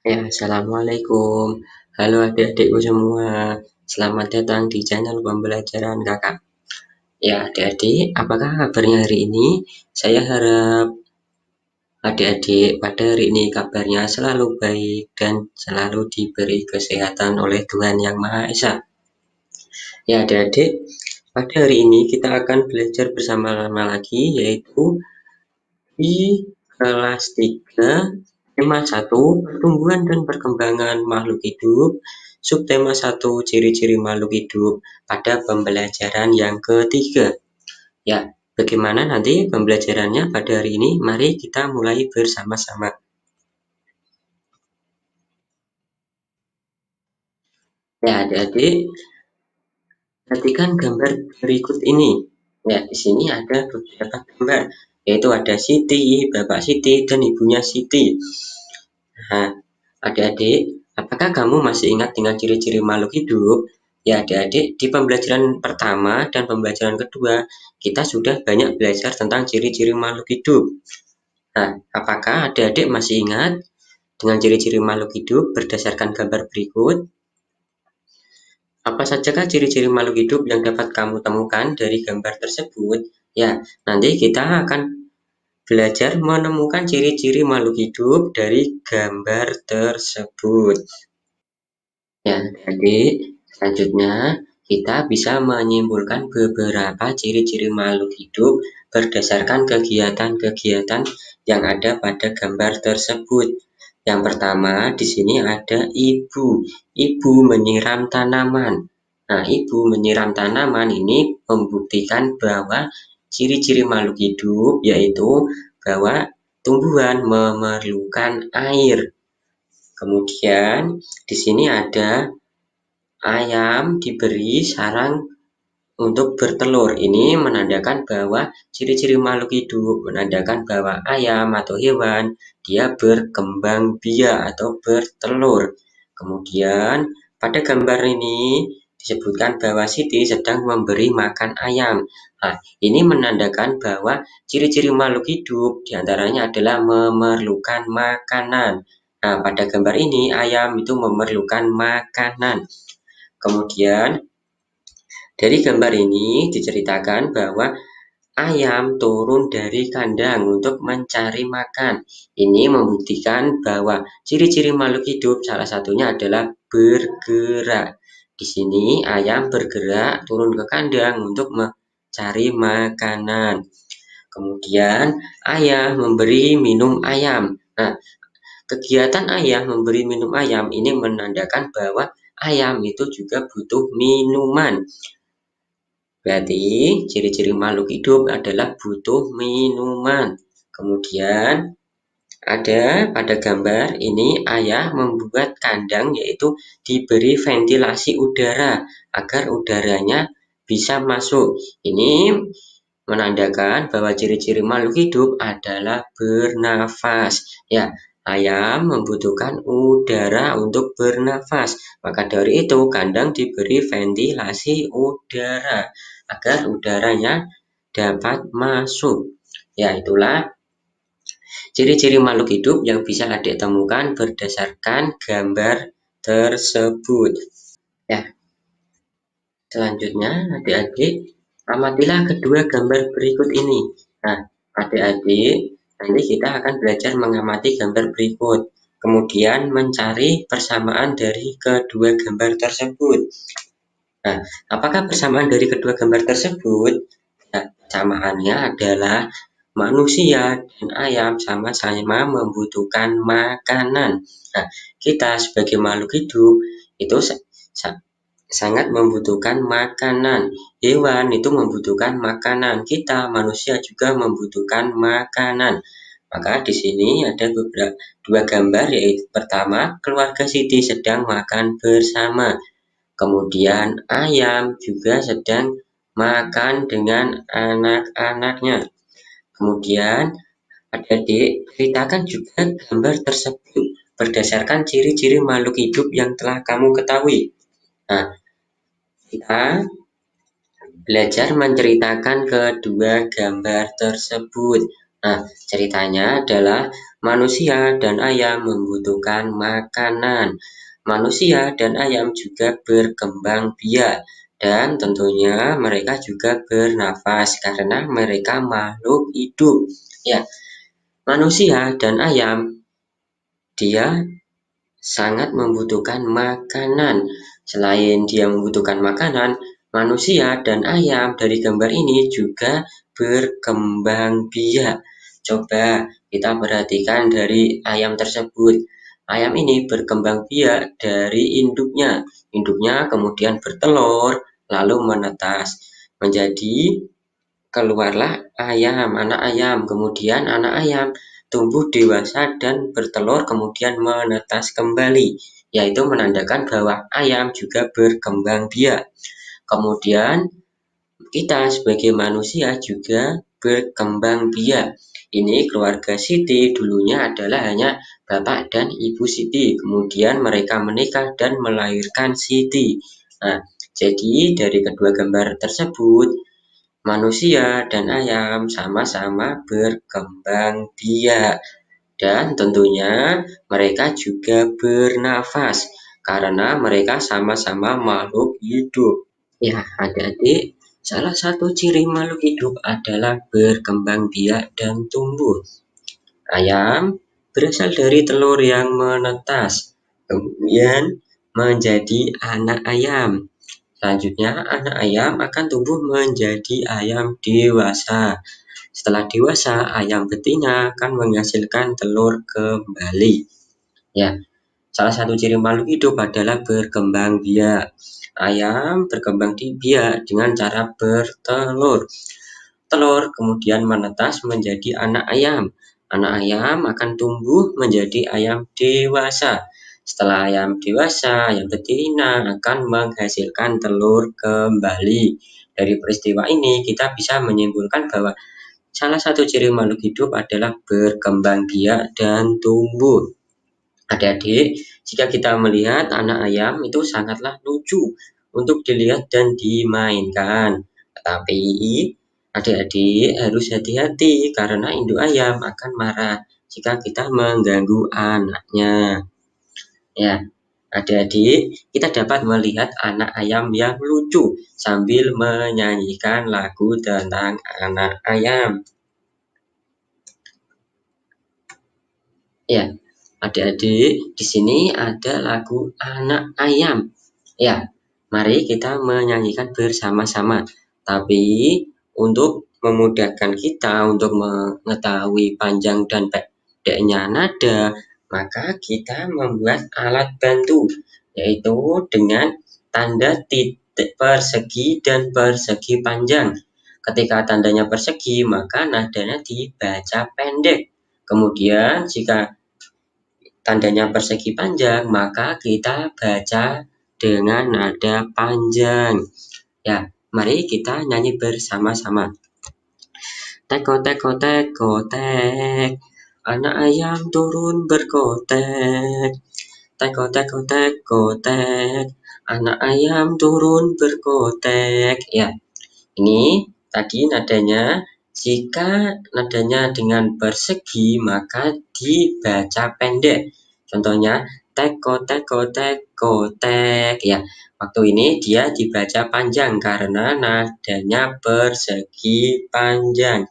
Ya, assalamualaikum. Halo adik-adikku semua. Selamat datang di channel pembelajaran kakak. Ya, adik-adik, apakah kabarnya hari ini? Saya harap adik-adik pada hari ini kabarnya selalu baik dan selalu diberi kesehatan oleh Tuhan Yang Maha Esa. Ya, adik-adik, pada hari ini kita akan belajar bersama-sama lagi, yaitu di kelas 3 tema 1 pertumbuhan dan perkembangan makhluk hidup, subtema 1 ciri-ciri makhluk hidup pada pembelajaran yang ketiga. Ya, bagaimana nanti pembelajarannya pada hari ini? Mari kita mulai bersama-sama. Ya, adik-adik, perhatikan gambar berikut ini. Ya, di sini ada beberapa gambar, yaitu ada Siti, Bapak Siti, dan Ibunya Siti. Nah, adik-adik, apakah kamu masih ingat dengan ciri-ciri makhluk hidup? Ya, adik-adik, di pembelajaran pertama dan pembelajaran kedua, kita sudah banyak belajar tentang ciri-ciri makhluk hidup. Nah, apakah adik-adik masih ingat dengan ciri-ciri makhluk hidup berdasarkan gambar berikut? Apa sajakah ciri-ciri makhluk hidup yang dapat kamu temukan dari gambar tersebut? Ya, nanti kita akan belajar menemukan ciri-ciri makhluk hidup dari gambar tersebut. Ya, jadi selanjutnya kita bisa menyimpulkan beberapa ciri-ciri makhluk hidup berdasarkan kegiatan-kegiatan yang ada pada gambar tersebut. Yang pertama, di sini ada ibu. Ibu menyiram tanaman. Nah, ibu menyiram tanaman ini membuktikan bahwa ciri-ciri makhluk hidup yaitu bahwa tumbuhan memerlukan air. Kemudian di sini ada ayam diberi sarang untuk bertelur. Ini menandakan bahwa ciri-ciri makhluk hidup menandakan bahwa ayam atau hewan dia berkembang biak atau bertelur. Kemudian pada gambar ini disebutkan bahwa Siti sedang memberi makan ayam. Nah, ini menandakan bahwa ciri-ciri makhluk hidup diantaranya adalah memerlukan makanan. Nah, pada gambar ini ayam itu memerlukan makanan. Kemudian dari gambar ini diceritakan bahwa ayam turun dari kandang untuk mencari makan. Ini membuktikan bahwa ciri-ciri makhluk hidup salah satunya adalah bergerak. Di sini ayam bergerak turun ke kandang untuk mencari makanan. Kemudian ayah memberi minum ayam. Nah, kegiatan ayah memberi minum ayam ini menandakan bahwa ayam itu juga butuh minuman. Berarti ciri-ciri makhluk hidup adalah butuh minuman. Kemudian ada pada gambar ini ayah membuat kandang yaitu diberi ventilasi udara agar udaranya bisa masuk. Ini menandakan bahwa ciri-ciri makhluk hidup adalah bernafas. Ya, ayam membutuhkan udara untuk bernafas. Maka dari itu kandang diberi ventilasi udara agar udaranya dapat masuk. Ya, itulah ciri-ciri makhluk hidup yang bisa adik temukan berdasarkan gambar tersebut. Ya, selanjutnya adik-adik amatilah kedua gambar berikut ini. Nah, adik-adik nanti kita akan belajar mengamati gambar berikut. Kemudian mencari persamaan dari kedua gambar tersebut. Nah, apakah persamaan dari kedua gambar tersebut? Ya, persamaannya adalah manusia dan ayam sama-sama membutuhkan makanan. Nah, kita sebagai makhluk hidup itu sangat membutuhkan makanan. Hewan itu membutuhkan makanan. Kita manusia juga membutuhkan makanan. Maka di sini ada beberapa dua gambar, yaitu pertama keluarga Siti sedang makan bersama. Kemudian ayam juga sedang makan dengan anak-anaknya. Kemudian adik-adik ceritakan juga gambar tersebut berdasarkan ciri-ciri makhluk hidup yang telah kamu ketahui. Nah, kita belajar menceritakan kedua gambar tersebut. Nah, ceritanya adalah manusia dan ayam membutuhkan makanan. Manusia dan ayam juga berkembang biak dan tentunya mereka juga bernafas karena mereka makhluk hidup. Ya, manusia dan ayam dia sangat membutuhkan makanan. Selain dia membutuhkan makanan, manusia dan ayam dari gambar ini juga berkembang biak. Coba kita perhatikan dari ayam tersebut. Ayam ini berkembang biak dari induknya. Induknya kemudian bertelur, lalu menetas menjadi keluarlah ayam, anak ayam. Kemudian anak ayam tumbuh dewasa dan bertelur kemudian menetas kembali, yaitu menandakan bahwa ayam juga berkembang biak. Kemudian kita sebagai manusia juga berkembang biak. Ini keluarga Siti dulunya adalah hanya bapak dan ibu Siti. Kemudian mereka menikah dan melahirkan Siti. Nah, jadi dari kedua gambar tersebut manusia dan ayam sama-sama berkembang biak dan tentunya mereka juga bernafas karena mereka sama-sama makhluk hidup. Ya, adik-adik, salah satu ciri makhluk hidup adalah berkembang biak dan tumbuh. Ayam berasal dari telur yang menetas, kemudian menjadi anak ayam. Selanjutnya, anak ayam akan tumbuh menjadi ayam dewasa. Setelah dewasa, ayam betina akan menghasilkan telur kembali. Ya, salah satu ciri makhluk hidup adalah berkembang biak. Ayam berkembang biak dengan cara bertelur. Telur kemudian menetas menjadi anak ayam. Anak ayam akan tumbuh menjadi ayam dewasa. Setelah ayam dewasa, ayam betina akan menghasilkan telur kembali. Dari peristiwa ini, kita bisa menyimpulkan bahwa salah satu ciri makhluk hidup adalah berkembang biak dan tumbuh. Adik-adik, jika kita melihat anak ayam itu sangatlah lucu untuk dilihat dan dimainkan. Tetapi adik-adik harus hati-hati karena induk ayam akan marah jika kita mengganggu anaknya. Ya, adik-adik, kita dapat melihat anak ayam yang lucu sambil menyanyikan lagu tentang anak ayam. Ya, adik-adik, di sini ada lagu anak ayam. Ya, mari kita menyanyikan bersama-sama. Tapi untuk memudahkan kita untuk mengetahui panjang dan pendeknya nada, maka kita membuat alat bantu, yaitu dengan tanda titik persegi dan persegi panjang. Ketika tandanya persegi, maka nadanya dibaca pendek. Kemudian jika tandanya persegi panjang, maka kita baca dengan nada panjang. Ya, mari kita nyanyi bersama-sama. Teko teko teko tek, anak ayam turun berkotek. Teko teko teko tek, anak ayam turun berkotek. Ya, ini tadi nadanya. Jika nadanya dengan persegi, maka dibaca pendek. Contohnya, teko teko teko tek. Ya, waktu ini dia dibaca panjang karena nadanya persegi panjang.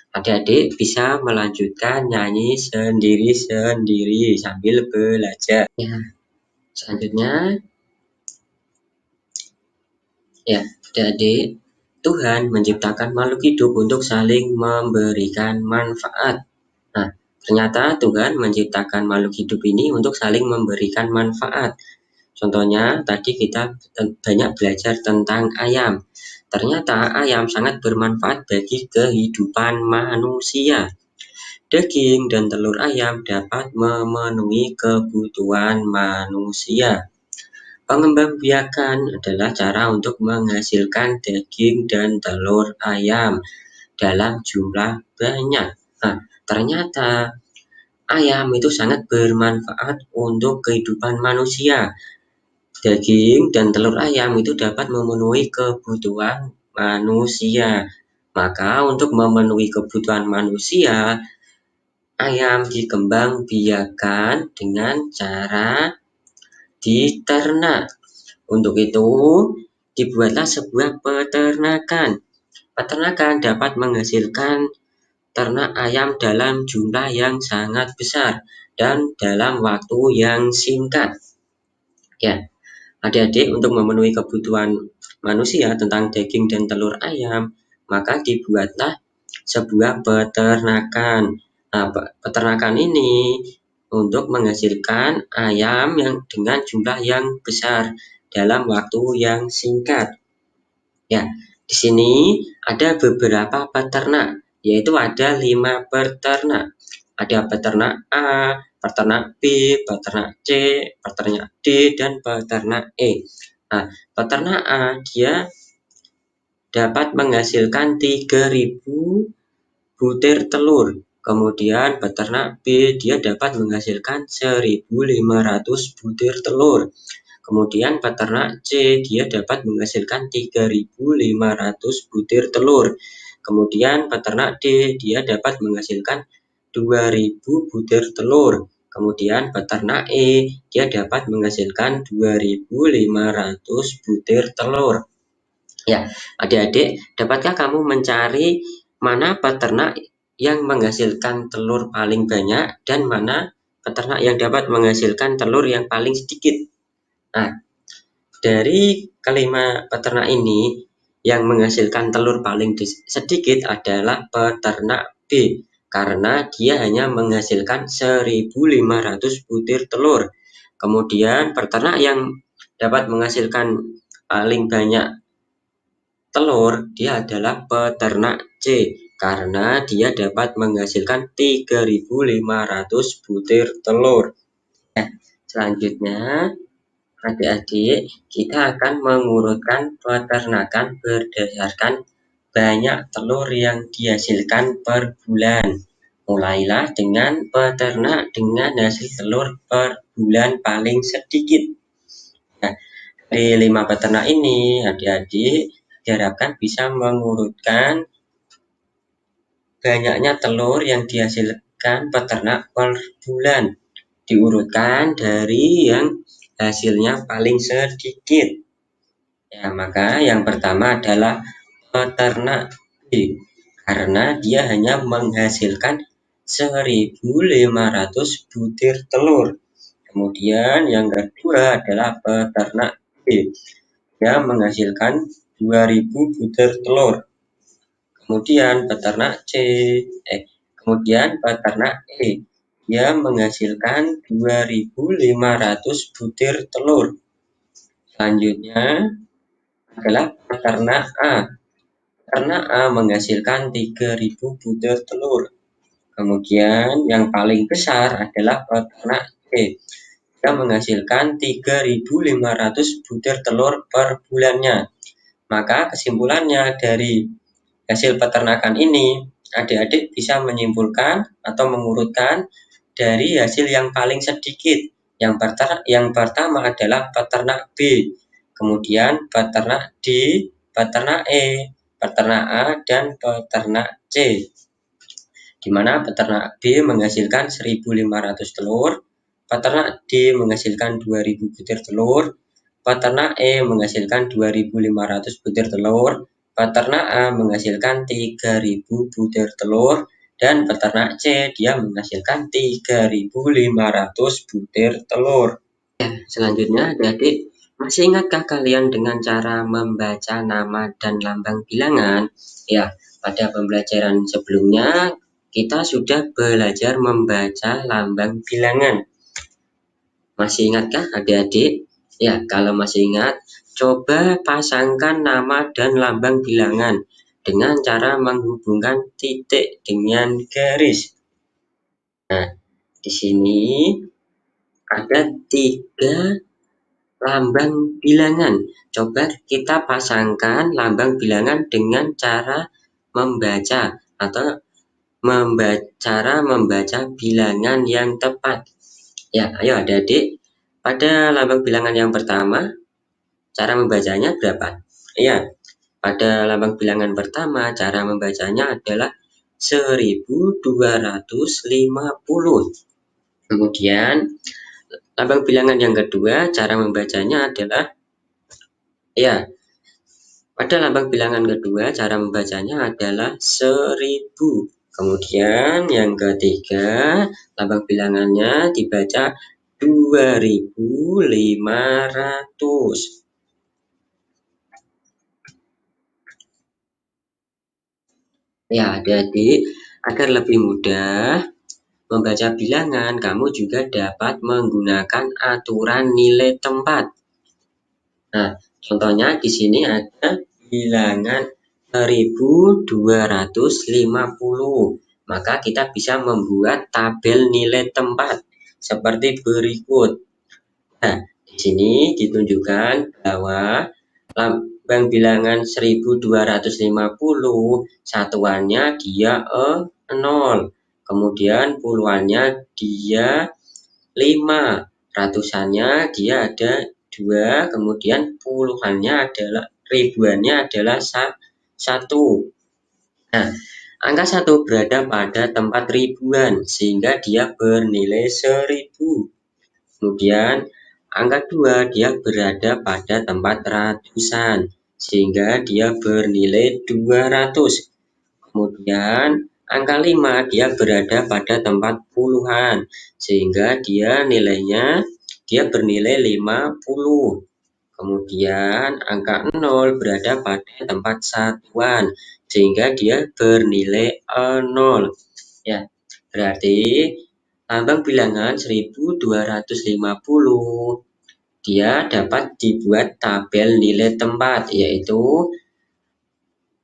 Adik-adik bisa melanjutkan nyanyi sendiri-sendiri sambil belajar. Ya, selanjutnya, ya, adik-adik, Tuhan menciptakan makhluk hidup untuk saling memberikan manfaat. Nah, ternyata Tuhan menciptakan makhluk hidup ini untuk saling memberikan manfaat. Contohnya, tadi kita banyak belajar tentang ayam. Ternyata ayam sangat bermanfaat bagi kehidupan manusia. Daging dan telur ayam dapat memenuhi kebutuhan manusia. Pengembangbiakan adalah cara untuk menghasilkan daging dan telur ayam dalam jumlah banyak. Nah, ternyata ayam itu sangat bermanfaat untuk kehidupan manusia. Daging dan telur ayam itu dapat memenuhi kebutuhan manusia. Maka untuk memenuhi kebutuhan manusia, ayam dikembangbiakan dengan cara diternak. Untuk itu, dibuatlah sebuah peternakan. Peternakan dapat menghasilkan ternak ayam dalam jumlah yang sangat besar dan dalam waktu yang singkat. Ya, adik-adik, untuk memenuhi kebutuhan manusia tentang daging dan telur ayam, maka dibuatlah sebuah peternakan. Nah, peternakan ini untuk menghasilkan ayam yang dengan jumlah yang besar dalam waktu yang singkat. Ya, di sini ada beberapa peternak, yaitu ada 5 peternak. Ada peternak A, peternak B, peternak C, peternak D, dan peternak E. Nah, peternak A dia dapat menghasilkan 3.000 butir telur. Kemudian peternak B dia dapat menghasilkan 1.500 butir telur. Kemudian peternak C dia dapat menghasilkan 3.500 butir telur. Kemudian peternak D dia dapat menghasilkan 2.000 butir telur. Kemudian peternak E dia dapat menghasilkan 2.500 butir telur. Ya, adik-adik, dapatkah kamu mencari mana peternak yang menghasilkan telur paling banyak dan mana peternak yang dapat menghasilkan telur yang paling sedikit? Nah, dari kelima peternak ini, yang menghasilkan telur paling sedikit adalah peternak B, karena dia hanya menghasilkan 1.500 butir telur. Kemudian peternak yang dapat menghasilkan paling banyak telur, dia adalah peternak C, karena dia dapat menghasilkan 3.500 butir telur. Selanjutnya, adik-adik, kita akan mengurutkan peternakan berdasarkan banyak telur yang dihasilkan per bulan. Mulailah dengan peternak dengan hasil telur per bulan paling sedikit. Nah, dari 5 peternak ini, adik-adik diharapkan bisa mengurutkan banyaknya telur yang dihasilkan peternak per bulan. Diurutkan dari yang hasilnya paling sedikit. Ya, maka yang pertama adalah peternak B, karena dia hanya menghasilkan 1.500 butir telur. Kemudian yang kedua adalah peternak B, dia menghasilkan 2.000 butir telur. Kemudian peternak peternak E, dia menghasilkan 2.500 butir telur. Selanjutnya adalah peternak A. Peternak A menghasilkan 3.000 butir telur. Kemudian yang paling besar adalah peternak C. Dia menghasilkan 3.500 butir telur per bulannya. Maka kesimpulannya dari hasil peternakan ini, adik-adik bisa menyimpulkan atau mengurutkan dari hasil yang paling sedikit. Yang pertama adalah peternak B, kemudian peternak D, peternak E, peternak A, dan peternak C. Di mana peternak B menghasilkan 1.500 telur, peternak D menghasilkan 2.000 butir telur, peternak E menghasilkan 2.500 butir telur, peternak A menghasilkan 3.000 butir telur, dan peternak C dia menghasilkan 3.500 butir telur. Selanjutnya, adik-adik, masih ingatkah kalian dengan cara membaca nama dan lambang bilangan? Ya, pada pembelajaran sebelumnya kita sudah belajar membaca lambang bilangan. Masih ingatkah adik-adik? Ya, kalau masih ingat, coba pasangkan nama dan lambang bilangan dengan cara menghubungkan titik dengan garis. Nah, di sini ada 3 lambang bilangan. Coba kita pasangkan lambang bilangan dengan cara membaca atau cara membaca bilangan yang tepat. Ya, ayo adik-adik. Pada lambang bilangan yang pertama, cara membacanya berapa? Ya, Pada lambang bilangan pertama, cara membacanya adalah 1250. Kemudian lambang bilangan yang kedua, cara membacanya adalah, ya, pada lambang bilangan kedua, cara membacanya adalah 1000. Kemudian yang ketiga, lambang bilangannya dibaca 2500. Ya, adik-adik, agar lebih mudah membaca bilangan, kamu juga dapat menggunakan aturan nilai tempat. Nah, contohnya di sini ada bilangan 1250. Maka kita bisa membuat tabel nilai tempat seperti berikut. Nah, di sini ditunjukkan bahwa lambang bilangan 1250 satuannya dia 0. Kemudian puluhannya dia 5, ratusannya dia ada 2, kemudian puluhannya adalah ribuannya adalah 1. Nah, angka 1 berada pada tempat ribuan sehingga dia bernilai 1000. Kemudian angka 2 dia berada pada tempat ratusan sehingga dia bernilai 200. Kemudian angka 5 dia berada pada tempat puluhan sehingga dia bernilai 50. Kemudian angka 0 berada pada tempat satuan sehingga dia bernilai 0. Ya, berarti lambang bilangan 1250 dia dapat dibuat tabel nilai tempat, yaitu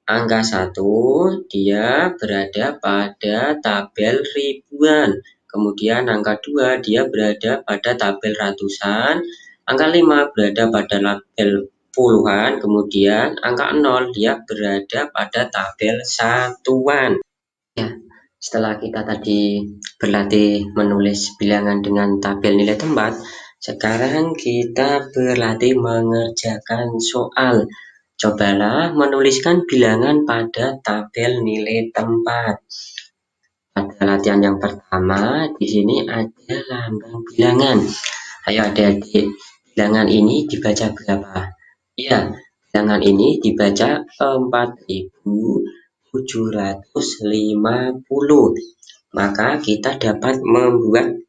angka 1 dia berada pada tabel ribuan. Kemudian angka 2 dia berada pada tabel ratusan. Angka 5 berada pada tabel puluhan. Kemudian angka 0 dia berada pada tabel satuan. Ya, setelah kita tadi berlatih menulis bilangan dengan tabel nilai tempat, sekarang kita berlatih mengerjakan soal. Cobalah menuliskan bilangan pada tabel nilai tempat. Pada latihan yang pertama, di sini ada lambang bilangan. Ayo adik-adik, bilangan ini dibaca berapa? Ya, bilangan ini dibaca 4750. Maka kita dapat membuat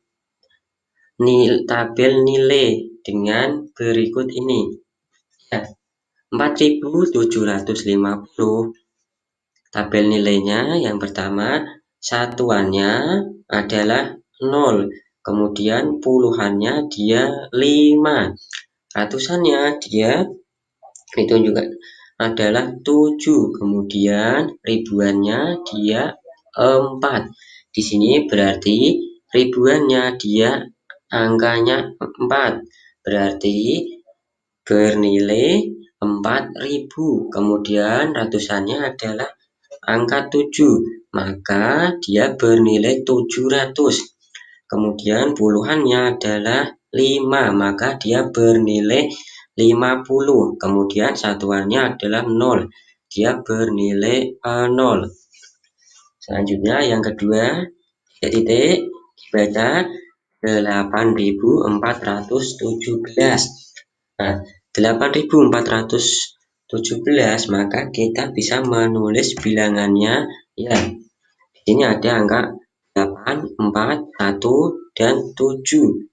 tabel nilai dengan berikut ini. Ya, 4750. Tabel nilainya yang pertama, satuannya adalah 0. Kemudian puluhannya dia 5. Ratusannya dia ditunjukkan adalah 7. Kemudian ribuannya dia 4. Di sini berarti ribuannya dia angkanya 4. Berarti bernilai 4000. Kemudian ratusannya adalah angka 7, maka dia bernilai 700. Kemudian puluhannya adalah 5, maka dia bernilai 50. Kemudian satuannya adalah 0, dia bernilai 0. Selanjutnya yang kedua, titik dibaca 8417. Nah, 8417, maka kita bisa menulis bilangannya. Ya, di sini ada angka 8, 4, 1, dan 7.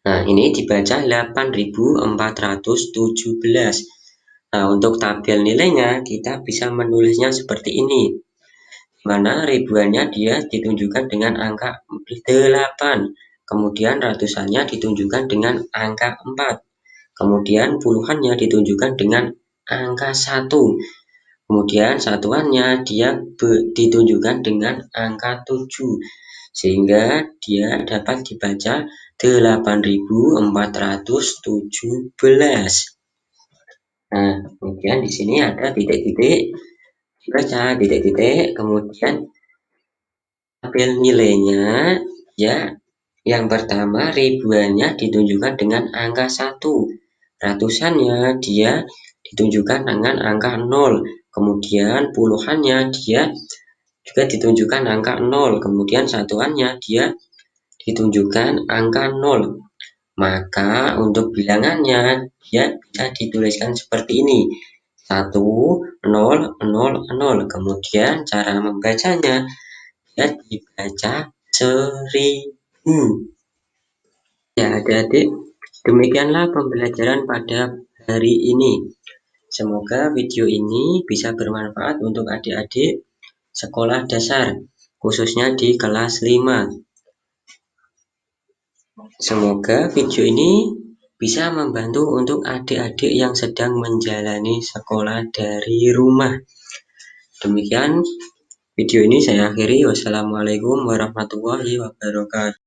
Nah, ini dibaca 8417. Nah, untuk tabel nilainya kita bisa menulisnya seperti ini. Mana ribuannya dia ditunjukkan dengan angka 8. Kemudian ratusannya ditunjukkan dengan angka 4. Kemudian puluhannya ditunjukkan dengan angka 1. Kemudian satuannya dia ditunjukkan dengan angka 7. Sehingga dia dapat dibaca 8417. Nah, kemudian di sini ada titik-titik, dibaca titik-titik, kemudian tabel nilainya. Ya, yang pertama ribuannya ditunjukkan dengan angka 1. Ratusannya dia ditunjukkan dengan angka 0, kemudian puluhannya dia juga ditunjukkan angka 0, kemudian satuannya dia ditunjukkan angka 0. Maka untuk bilangannya dia bisa dituliskan seperti ini, 1, 0, 0, 0. Kemudian cara membacanya dia dibaca 1000. Ya adik-adik, demikianlah pembelajaran pada hari ini. Semoga video ini bisa bermanfaat untuk adik-adik sekolah dasar, khususnya di kelas 5. Semoga video ini bisa membantu untuk adik-adik yang sedang menjalani sekolah dari rumah. Demikian video ini saya akhiri. Wassalamualaikum warahmatullahi wabarakatuh.